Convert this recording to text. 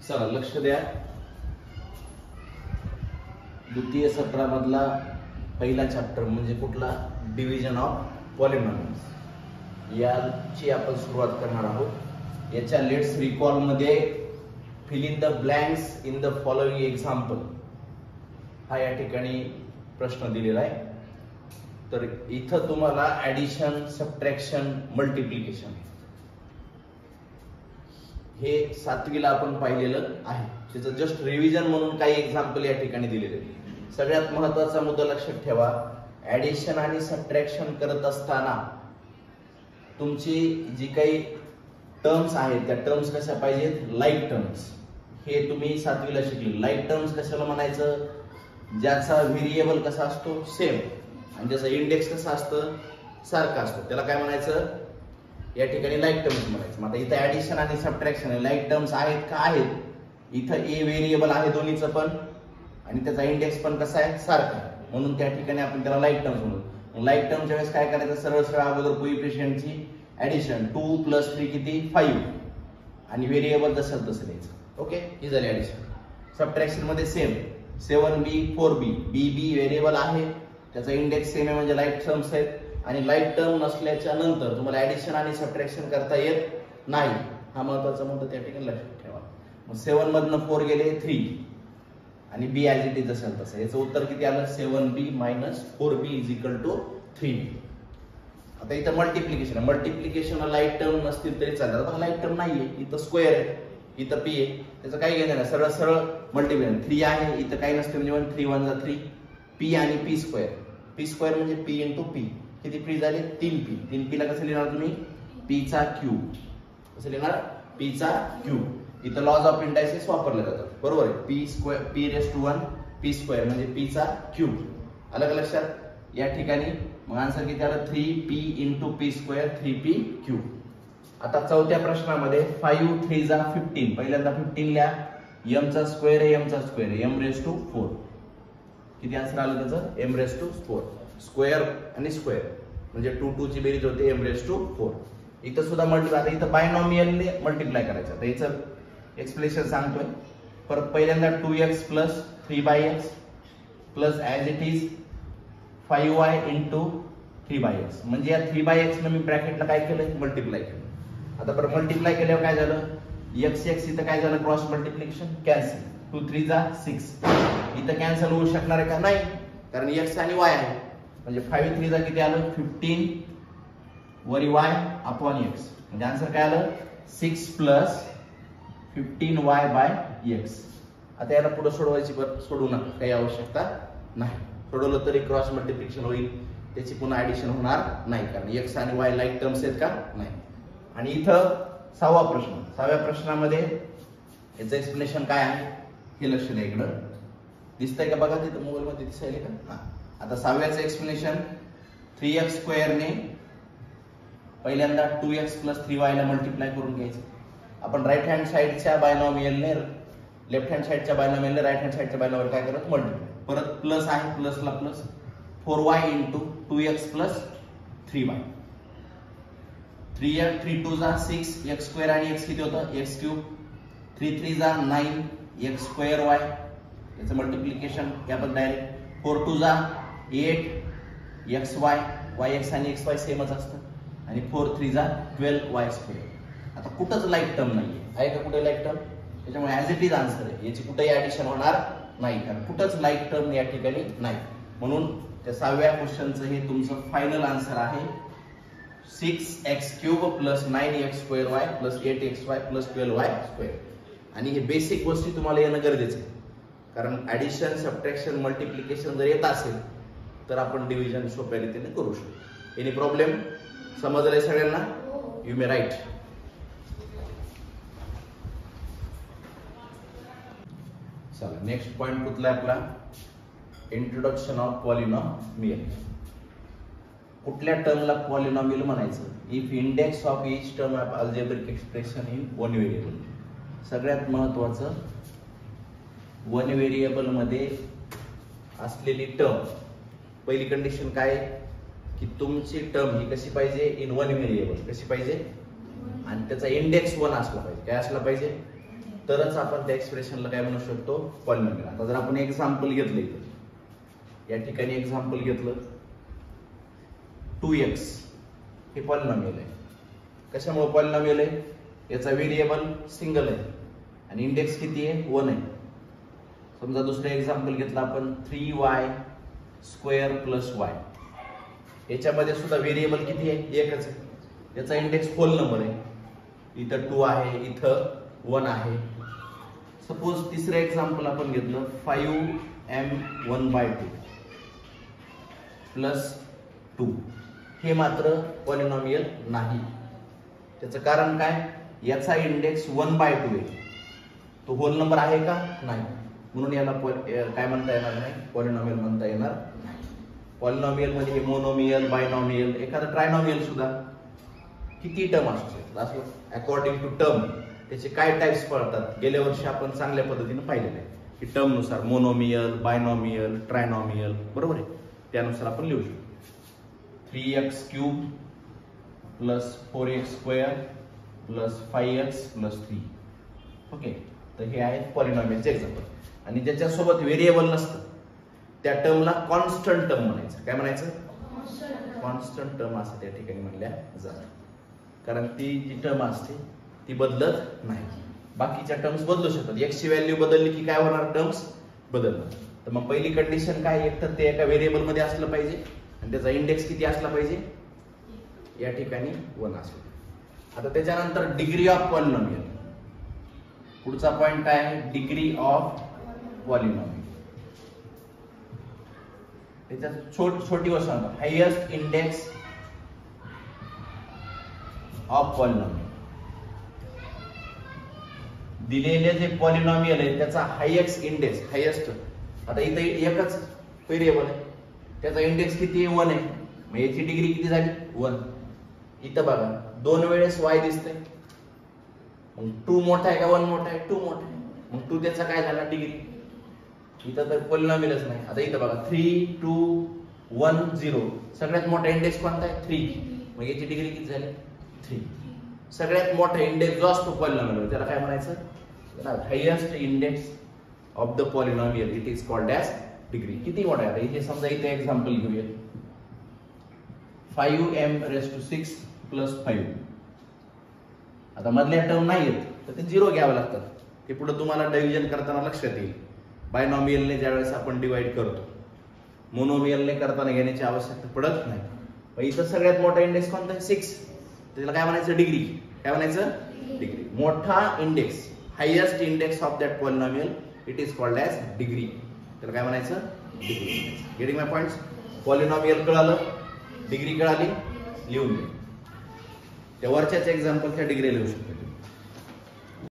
चला लक्ष द्या, द्वितीय सत्रामधला पहिला चॅप्टर म्हणजे कुठला, डिव्हिजन ऑफ पॉलिनॉमियल्स, याची आपण सुरुवात करणार आहोत। याच्या लेट्स रिकॉल मध्ये fill in the blanks in the following example हा या ठिकाणी प्रश्न दिलेला आहे। तर इथं तुम्हाला ऍडिशन, सबट्रॅक्शन, मल्टिप्लिकेशन हे 7वीला आपण पाहिलेलं आहे, त्याचं जस्ट रिव्हिजन म्हणून काही एक्झाम्पल या ठिकाणी दिलेले आहेत। सगळ्यात महत्त्वाचा मुद्दा लक्षात ठेवा, ऍडिशन आणि सबट्रॅक्शन करत असताना तुमची जी काही टर्म्स आहेत त्या टर्म्स कशा पाहिजेत, लाईक टर्म्स। हे तुम्ही 7वीला शिकले। लाईक टर्म्स कशाला म्हणायचं, ज्याचा व्हेरिएबल कसा असतो, सेम, आणि ज्याचा इंडेक्स कसा असतं, सारखा असतो, त्याला काय म्हणायचं, या ठिकाणी लाईक टर्म्स म्हणायचं। मग आता इथं ऍडिशन आणि सबट्रॅक्शन लाईक टर्म्स आहेत का, आहेत। इथं ए व्हेरिएबल आहे दोन्हीचं पण, आणि त्याचा इंडेक्स पण कसा आहे, सारखा, म्हणून त्या ठिकाणी आपण त्याला लाईक टर्म्स म्हणतो। लाईक टर्मच्या वेळेस काय करायचं, सरळ सरळ अगोदर कोइफिशियंटची ऍडिशन, 2 + 3 किती, 5, आणि व्हेरिएबल तसं द्यायचं। ओके, ही झाली ऍडिशन। सबट्रॅक्शन मध्ये same, 7b 4b, b variable आहे, त्याचा इंडेक्स सेम आहे म्हणजे लाईक टर्म्स आहेत, आणि लाईक टर्म नसल्याच्या नंतर तुम्हाला ऍडिशन आणि सबट्रॅक्शन करता येत नाही, हा महत्त्वाचा मुद्दा त्या ठिकाणी लक्षात ठेवा। मग 7 मधनं 4 गेले 3, आणि b ऍज इट इज असेल तसं, याचं उत्तर किती आलं, 7b - 4b = 3। आता इथं मल्टिप्लिकेशन, मल्टिप्लिकेशनला लाईक टर्म नसतील तरी चालतात। आता लाईक टर्म नाहीये, इथं स्क्वेअर आहे, इथं p आहे, त्याचं काही घेणं नाही, सरळ सरळ मल्टिप्लिकेशन। 3 आहे, इथं काही नसते म्हणजे 3 × 1 = 3, p आणि p² म्हणजे p × p, किती p झाले, 3p। 3p ला कसं लिहिणार तुम्ही, p3, कसं लिहिणार, p3। इथं लॉज ऑफ इंडायसेस वापरले जातात, बरोबर आहे, p⁻1 p² म्हणजे p3। अलग लक्षात या ठिकाणी। मग आन्सर किती आलं, 3p × p², 3p³। आता चौथ्या प्रश्नामध्ये 5 × 3 = 15, पहिल्यांदा 15 लिहा, m² आहे, m² आहे, m⁴ किती आन्सर आलं त्याचं, m⁴ स्क्वेअर आणि स्क्वेअर म्हणजे 2 2 ची बेरीज होते, m⁴। इथं सुद्धा मल्टिप्लाय, आता इथं बायनॉमियलने मल्टिप्लाय करायचं। आता याचं एक्सप्लेनेशन सांगतोय परत। पहिल्यांदा 2x + 3x plus as it is 5y × 3x, म्हणजे या 3x ने मी ब्रॅकेटला काय केलं, मल्टिप्लाय केलं। आता बरं मल्टिप्लाय केल्यावर काय झालं, x इथं काय झालं, क्रॉस मल्टिप्लिकेशन, कॅन्सल, 2 3 = 6, इथं कॅन्सल होऊ शकणार आहे का, नाही, कारण x आणि y आहे, म्हणजे 5 3 = किती आलं, 15 वरी y अपॉन x, म्हणजे आन्सर काय आलं, 6 + 15y/x। आता याला पुढे सोडवायची, सोडू नका, काही आवश्यकता नाही, सोडवलं तरी क्रॉस मल्टिप्लिकेशन होईल, त्याची पुन्हा ऍडिशन होणार नाही, कारण x आणि y लाईक टर्म्स आहेत का, नाही। आणि इथं 6वा प्रश्न, 6व्या प्रश्नामध्ये याचं एक्सप्लेनेशन काय आहे हे लक्ष द्या, इकडं दिसतंय का बघा, तिथं मोबाईल मध्ये दिसायले का, हा। आता 6व्याचं एक्सप्लेनेशन, 3x² ने पहिल्यांदा 2x + 3y ला मल्टिप्लाय करून घ्यायचं। आपण राईट हँड साइडच्या बायनॉमियलने लेफ्ट हँड साइडच्या बायनॉमियलने राईट हँड साइडच्या बायनॉमियल काय करत, मल्टिप्लाय, परत प्लस आहे, प्लसला plus, 4y × 2x + 3y, 3 2 = 6, x² आणि x किती होतं, x³, 3 3 = 9, x²y, याचं मल्टिप्लिकेशन आपण डायरेक्ट, 4 2 = 8, xy, yx आणि xy सेमच असतं, आणि 4 3 = 12 y²। आता कुठंच लाईक टर्म नाहीये, आहे का कुठे लाईक टर्म, त्याच्यामुळे ऍज इट इज आन्सर आहे, याची कुठेही ऍडिशन होणार नाही, कारण कुठंच लाईक टर्म या ठिकाणी नाही, म्हणून त्या 6व्या क्वेश्चनचं हे तुमचं फायनल आन्सर आहे, 6x³ + 9x²y + 8xy + 12y²। आणि हे बेसिक गोष्टी तुम्हाला येणं गरजेचं आहे, कारण ऍडिशन, सबट्रॅक्शन, मल्टिप्लिकेशन जर येत असेल तर आपण डिव्हिजन सोप्या रीतीने करू शकतो। एनी प्रॉब्लेम, समजलंय सगळ्यांना, यू मे राईट। चला नेक्स्ट पॉइंट कुठला आहे आपला, इंट्रोडक्शन ऑफ पॉलिनॉमियल। कुठल्या टर्मला पॉलिनॉमियल म्हणायचं, if index of each term of algebraic expression in one variable. सगळ्यात महत्त्वाचं, वन व्हेरिएबल मध्ये असलेली टर्म, पहिली कंडिशन काय, की तुमची टर्म ही कशी पाहिजे, इन वन व्हेरिएबल, कशी पाहिजे, आणि त्याचा इंडेक्स 1 असला पाहिजे, काय असला पाहिजे, तरच आपण त्या एक्सप्रेशनला काय म्हणू शकतो, पॉलिनॉमियल. आता जर आपण एक्झाम्पल घेतलं इथं, या ठिकाणी एक्झाम्पल घेतलं 2x, हे पॉलिनॉमियल आहे. कशामुळे पॉलिनॉमियल आहे, याचा व्हेरिएबल सिंगल आहे आणि इंडेक्स किती आहे, 1 आहे. समजा दुसरं एक्झाम्पल घेतलं आपण 3y² + y, याच्यामध्ये सुद्धा व्हेरिएबल किती आहे, एकच आहे. याचा इंडेक्स होल नंबर आहे, इथं 2 आहे, इथं 1 आहे. सपोज तिसरं एक्झाम्पल आपण घेतलं 5m1/2 + 2, हे मात्र पॉलिनॉमियल नाही. त्याचं कारण काय, याचा इंडेक्स 1/2 आहे, तो होल नंबर आहे का, नाही. म्हणून याला काय म्हणता येणार नाही, पॉलिनॉमियल म्हणता येणार नाही. पॉलिनॉमियल मध्ये हे मोनोमियल, बायनॉमियल, एखादा ट्रायनॉमियल सुद्धा किती टर्म असू शकतात, असं अकॉर्डिंग टू टर्म त्याचे काय टाइप्स पडतात. गेल्या वर्षी आपण चांगल्या पद्धतीने पाहिलेलं आहे की टर्म नुसार मोनोमियल, बायनॉमियल, ट्रायनॉमियल, बरोबर आहे, त्यानुसार आपण लिहू शकतो. 3x³ + 4x² + 5x + 3. ओके, तर हे आहेत पॉलिनॉमियलचे एक्झाम्पल. आणि ज्याच्यासोबत व्हेरिएबल नसतं त्या टर्मला कॉन्स्टंट टर्म म्हणायचं. काय म्हणायचं, कॉन्स्टंट टर्म असं त्या ठिकाणी म्हणल्या जातं, कारण ती जी टर्म असते ती बदलत नाही. बाकीच्या टर्म्स बदलू शकतात, x ची व्हॅल्यू बदलली की काय होणार, टर्म्स बदलणार. तर मग पहिली कंडिशन काय, एक तर ते एका व्हेरिएबल मध्ये असलं पाहिजे आणि त्याचा इंडेक्स किती असला पाहिजे, या ठिकाणी 1 असतो. आता त्याच्यानंतर डिग्री ऑफ पॉलिनॉमियल, पुढचा पॉइंट काय आहे, डिग्री ऑफ पॉलिनॉमियल. त्याच्यात छोटी वस्तू सांगतो, हायेस्ट इंडेक्स ऑफ पॉलिनॉमियल. दिलेले जे पॉलिनॉमियल आहे त्याचा हायेस्ट इंडेक्स, हायेस्ट, आता इथे एकच व्हेरिएबल आहे, त्याचा इंडेक्स किती आहे, 1 आहे. मग याची डिग्री किती झाली, 1. इथं बघा 2 वेळेस y दिसतंय, मग 2 मोठा आहे का 1 मोठा आहे, 2 मोठा आहे, मग 2 त्याचा काय झाला, डिग्री. इथं तर पॉलिनॉमियलच नाही. आता इथं बघा 3, 2, 1, 0, सगळ्यात मोठा इंडेक्स कोणता आहे, 3. मग याची डिग्री किती झाली, 3. सगळ्यात मोठा इंडेक्स जो असतो पॉलिनॉमियल त्याला काय म्हणायचं, highest index of the polynomial, it is called as degree. किती मोठा आहे, इथे समजा इथे एक्झाम्पल घेऊया 5m6 + 5. आता मधल्या टर्म नाही आहेत तर ते 0 घ्यावे लागतात. ते पुढे तुम्हाला डिव्हिजन करताना लक्षात येईल. बायनॉमियलने ज्यावेळेस आपण डिवाइड करतो, मोनोमियलने करताना घेण्याची आवश्यकता पडत नाही. पण इथं सगळ्यात मोठा इंडेक्स कोणता आहे, 6, त्याला काय म्हणायचं, डिग्री. काय म्हणायचं, डिग्री. मोठा index, highest index of that polynomial, it is called as degree. त्याला काय म्हणायचं, डिग्री. गेटिंग माय पॉइंट्स. पॉलिनॉमियल कळालं, डिग्री कळाली, लिहून घे. त्या वरच्याच एक्झाम्पलच्या डिग्री लिहू शकतो.